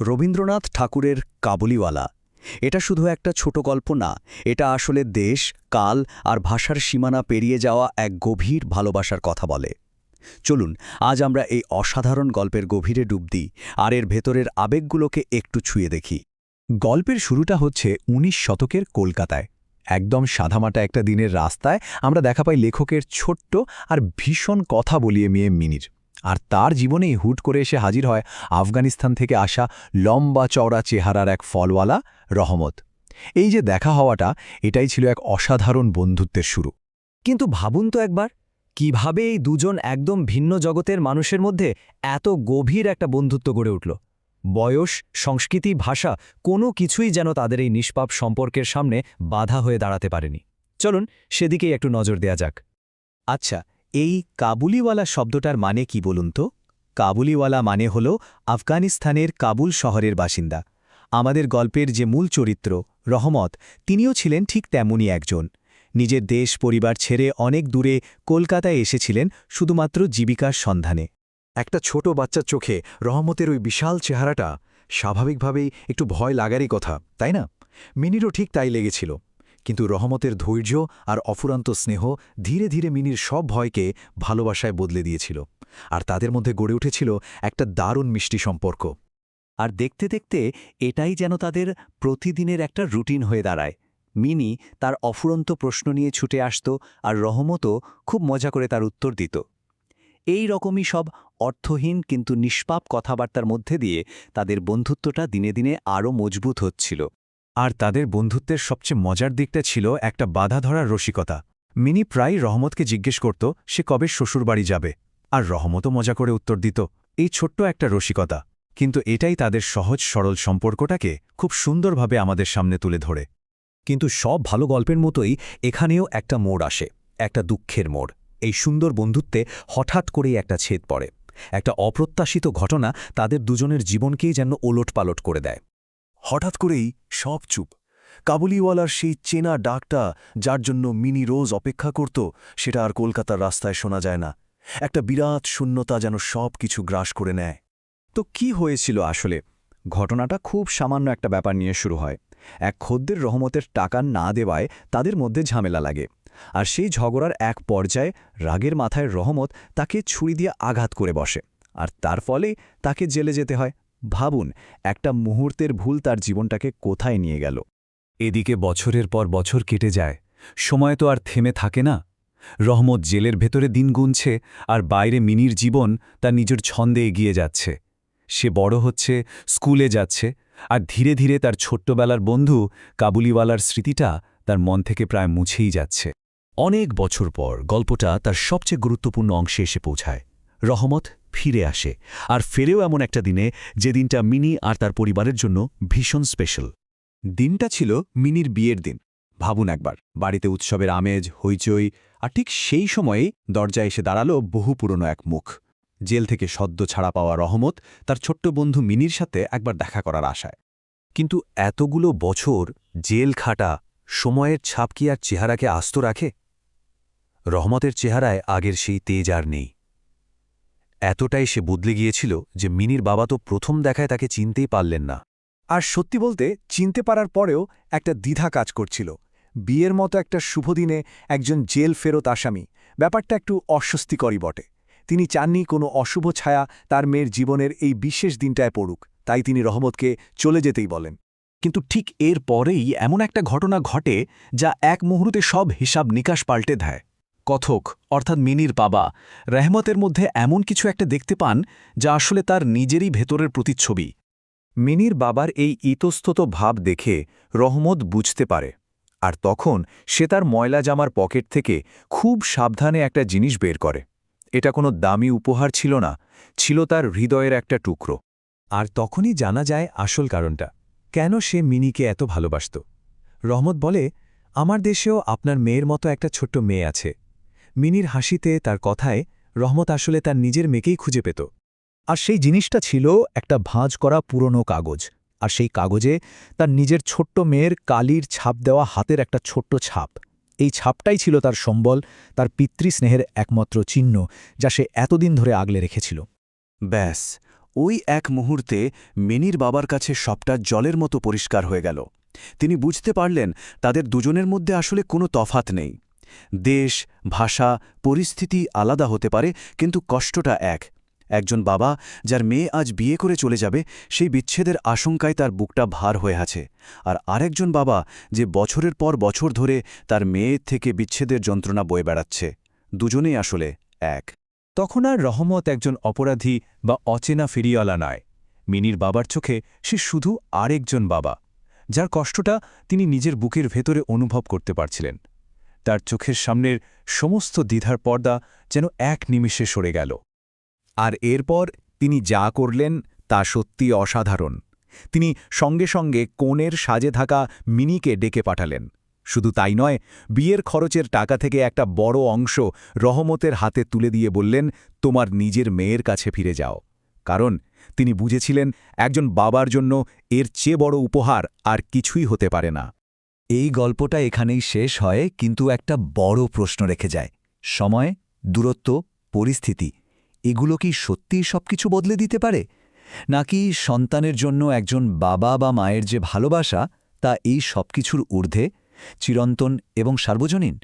রবীন্দ্রনাথ ঠাকুরের কাবুলিওয়ালা এটা শুধু একটা ছোট গল্প না, এটা আসলে দেশ, কাল আর ভাষার সীমানা পেরিয়ে যাওয়া এক গভীর ভালোবাসার কথা বলে। চলুন আজ আমরা এই অসাধারণ গল্পের গভীরে ডুব দিই আর এর ভেতরের আবেগগুলোকে একটু ছুঁয়ে দেখি। গল্পের শুরুটা হচ্ছে ১৯ শতকের কলকাতায়। একদম সাদামাটা একটা দিনের রাস্তায় আমরা দেখা পাই লেখকের ছোট্ট আর ভীষণ কথা বলিয়ে মেয়ে মিনির। আর তার জীবনেই হুট করে এসে হাজির হয় আফগানিস্তান থেকে আসা লম্বা চওড়া চেহারার এক ফলওয়ালা রহমত। এই যে দেখা হওয়াটা, এটাই ছিল এক অসাধারণ বন্ধুত্বের শুরু। কিন্তু ভাবুন তো একবার, কিভাবে এই দুজন একদম ভিন্ন জগতের মানুষের মধ্যে এত গভীর একটা বন্ধুত্ব গড়ে উঠল। বয়স, সংস্কৃতি, ভাষা কোনো কিছুই যেন তাদের এই নিষ্পাপ সম্পর্কের সামনে বাধা হয়ে দাঁড়াতে পারেনি। চলুন সেদিকেই একটু নজর দেয়া যাক। আচ্ছা, এই কাবুলিওয়ালা শব্দটার মানে কি বলুন তো? কাবুলিওয়ালা মানে হল আফগানিস্তানের কাবুল শহরের বাসিন্দা। আমাদের গল্পের যে মূল চরিত্র রহমত, তিনিও ছিলেন ঠিক তেমনই একজন। নিজের দেশ পরিবার ছেড়ে অনেক দূরে কলকাতায় এসেছিলেন শুধুমাত্র জীবিকার সন্ধানে। একটা ছোট বাচ্চার চোখে রহমতের ওই বিশাল চেহারাটা স্বাভাবিকভাবেই একটু ভয় লাগারই কথা, তাই না? মিনিরও ঠিক তাই লেগেছিল। কিন্তু রহমতের ধৈর্য আর অফুরান্ত স্নেহ ধীরে ধীরে মিনির সব ভয়কে ভালোবাসায় বদলে দিয়েছিল। আর তাদের মধ্যে গড়ে উঠেছিল একটা দারুণ মিষ্টি সম্পর্ক। আর দেখতে দেখতে এটাই যেন তাদের প্রতিদিনের একটা রুটিন হয়ে দাঁড়ায়। মিনি তার অফুরন্ত প্রশ্ন নিয়ে ছুটে আসত, আর রহমতও খুব মজা করে তার উত্তর দিত। এই রকমই সব অর্থহীন কিন্তু নিষ্পাপ কথাবার্তার মধ্যে দিয়ে তাদের বন্ধুত্বটা দিনে দিনে আরও মজবুত হচ্ছিল। আর তাদের বন্ধুত্বের সবচেয়ে মজার দিকটা ছিল একটা বাধা ধরার রসিকতা। মিনি প্রায় রহমতকে জিজ্ঞেস করত সে কবে শ্বশুরবাড়ি যাবে, আর রহমতও মজা করে উত্তর দিত। এই ছোট্ট একটা রসিকতা, কিন্তু এটাই তাদের সহজ সরল সম্পর্কটাকে খুব সুন্দরভাবে আমাদের সামনে তুলে ধরে। কিন্তু সব ভালো গল্পের মতোই এখানেও একটা মোড় আসে, একটা দুঃখের মোড়। এই সুন্দর বন্ধুত্বে হঠাৎ করেই একটা ছেদ পড়ে। একটা অপ্রত্যাশিত ঘটনা তাদের দুজনের জীবনকেই যেন ওলটপালট করে দেয়। হঠাৎ করেই সব চুপ। কাবুলিওয়ালার সেই চেনা ডাকটা, যার জন্য মিনি রোজ অপেক্ষা করত, সেটা আর কলকাতার রাস্তায় শোনা যায় না। একটা বিরাট শূন্যতা যেন সব কিছু গ্রাস করে নেয়। তো কি হয়েছিল আসলে? ঘটনাটা খুব সামান্য একটা ব্যাপার নিয়ে শুরু হয়। এক খদ্দের রহমতের টাকা না দেওয়ায় তাদের মধ্যে ঝামেলা লাগে, আর সেই ঝগড়ার এক পর্যায়ে রাগের মাথায় রহমত তাকে ছুরি দিয়ে আঘাত করে বসে, আর তার ফলে তাকে জেলে যেতে হয়। ভাবুন, একটা মুহূর্তের ভুল তার জীবনটাকে কোথায় নিয়ে গেল। এদিকে বছরের পর বছর কেটে যায়, সময় তো আর থেমে থাকে না। রহমত জেলের ভেতরে দিন গুনছে, আর বাইরে মিনির জীবন তার নিজের ছন্দে এগিয়ে যাচ্ছে। সে বড় হচ্ছে, স্কুলে যাচ্ছে, আর ধীরে ধীরে তার ছোট্টবেলার বন্ধু কাবুলিওয়ালার স্মৃতিটা তার মন থেকে প্রায় মুছেই যাচ্ছে। অনেক বছর পর গল্পটা তার সবচেয়ে গুরুত্বপূর্ণ অংশে এসে পৌঁছায়। রহমত ফিরে আসে, আর ফেরেও এমন একটা দিনে যে দিনটা মিনি আর তার পরিবারের জন্য ভীষণ স্পেশাল। দিনটা ছিল মিনির বিয়ের দিন। ভাবুন একবার, বাড়িতে উৎসবের আমেজ, হইচই, আর ঠিক সেই সময়েই দরজায় এসে দাঁড়ালো বহু পুরনো এক মুখ। জেল থেকে সদ্য ছাড়া পাওয়া রহমত তার ছোট্ট বন্ধু মিনির সাথে একবার দেখা করার আশায়। কিন্তু এতগুলো বছর জেল খাটা, সময়ের ছাপ কি আর চেহারাকে আস্ত রাখে? রহমতের চেহারায় আগের সেই তেজ আর নেই। এতটাই সে বদলে গিয়েছিল যে মিনির বাবা তো প্রথম দেখায় তাকে চিনতেই পারলেন না। আর সত্যি বলতে, চিনতে পারার পরেও একটা দ্বিধা কাজ করছিল। বিয়ের মতো একটা শুভ দিনে একজন জেল ফেরত আসামি, ব্যাপারটা একটু অস্বস্তিকরই বটে। তিনি চাননি কোনো অশুভ ছায়া তার মেয়ের জীবনের এই বিশেষ দিনটায় পড়ুক, তাই তিনি রহমতকে চলে যেতেই বলেন। কিন্তু ঠিক এর পরেই এমন একটা ঘটনা ঘটে যা এক মুহূর্তে সব হিসাব নিকাশ পাল্টে দেয়। কথক অর্থাৎ মিনির বাবা রহমতের মধ্যে এমন কিছু একটা দেখতে পান যা আসলে তার নিজেরই ভেতরের প্রতিচ্ছবি। মিনির বাবার এই ইতস্তত ভাব দেখে রহমত বুঝতে পারে, আর তখন সে তার ময়লা জামার পকেট থেকে খুব সাবধানে একটা জিনিস বের করে। এটা কোনো দামি উপহার ছিল না, ছিল তার হৃদয়ের একটা টুকরো। আর তখনই জানা যায় আসল কারণটা, কেন সে মিনিকে এত ভালোবাসত। রহমত বলে, আমার দেশেও আপনার মেয়ের মতো একটা ছোট্ট মেয়ে আছে। মিনির হাসিতে, তার কথায় রহমত আসলে তার নিজের মেয়েকেই খুঁজে পেত। আর সেই জিনিসটা ছিল একটা ভাঁজ করা পুরনো কাগজ, আর সেই কাগজে তার নিজের ছোট্ট মেয়ের কালির ছাপ দেওয়া হাতের একটা ছোট্ট ছাপ। এই ছাপটাই ছিল তার সম্বল, তার পিতৃস্নেহের একমাত্র চিহ্ন, যা সে এতদিন ধরে আগলে রেখেছিল। ব্যাস, ওই এক মুহূর্তে মিনির বাবার কাছে সবটা জলের মতো পরিষ্কার হয়ে গেল। তিনি বুঝতে পারলেন তাদের দুজনের মধ্যে আসলে কোনো তফাৎ নেই। দেশ, ভাষা, পরিস্থিতি আলাদা হতে পারে, কিন্তু কষ্টটা এক। একজন বাবা যার মেয়ে আজ বিয়ে করে চলে যাবে, সেই বিচ্ছেদের আশঙ্কায় তার বুকটা ভার হয়ে আছে, আর আরেকজন বাবা যে বছরের পর বছর ধরে তার মেয়ের থেকে বিচ্ছেদের যন্ত্রণা বয়ে বেড়াচ্ছে। দুজনেই আসলে এক। তখন আর রহমত একজন অপরাধী বা অচেনা ফেরিওয়ালা নয়। মিনির বাবার চোখে সে শুধু আরেকজন বাবা, যার কষ্টটা তিনি নিজের বুকের ভেতরে অনুভব করতে পারছিলেন। তার চোখের সামনের সমস্ত দ্বিধার পর্দা যেন এক নিমিষে সরে গেল। আর এরপর তিনি যা করলেন তা সত্যি অসাধারণ। তিনি সঙ্গে সঙ্গে কোণের সাজে থাকা মিনিকে ডেকে পাঠালেন। শুধু তাই নয়, বিয়ের খরচের টাকা থেকে একটা বড় অংশ রহমতের হাতে তুলে দিয়ে বললেন, তোমার নিজের মেয়ের কাছে ফিরে যাও। কারণ তিনি বুঝেছিলেন একজন বাবার জন্য এর চেয়ে বড় উপহার আর কিছুই হতে পারে না। এই গল্পটা এখানেই শেষ হয়, কিন্তু একটা বড় প্রশ্ন রেখে যায়। সময়, দূরত্ব, পরিস্থিতি এগুলো কি সত্যিই সবকিছু বদলে দিতে পারে? নাকি সন্তানের জন্য একজন বাবা বা মায়ের যে ভালোবাসা তা এই সবকিছুর ঊর্ধ্বে, চিরন্তন এবং সার্বজনীন?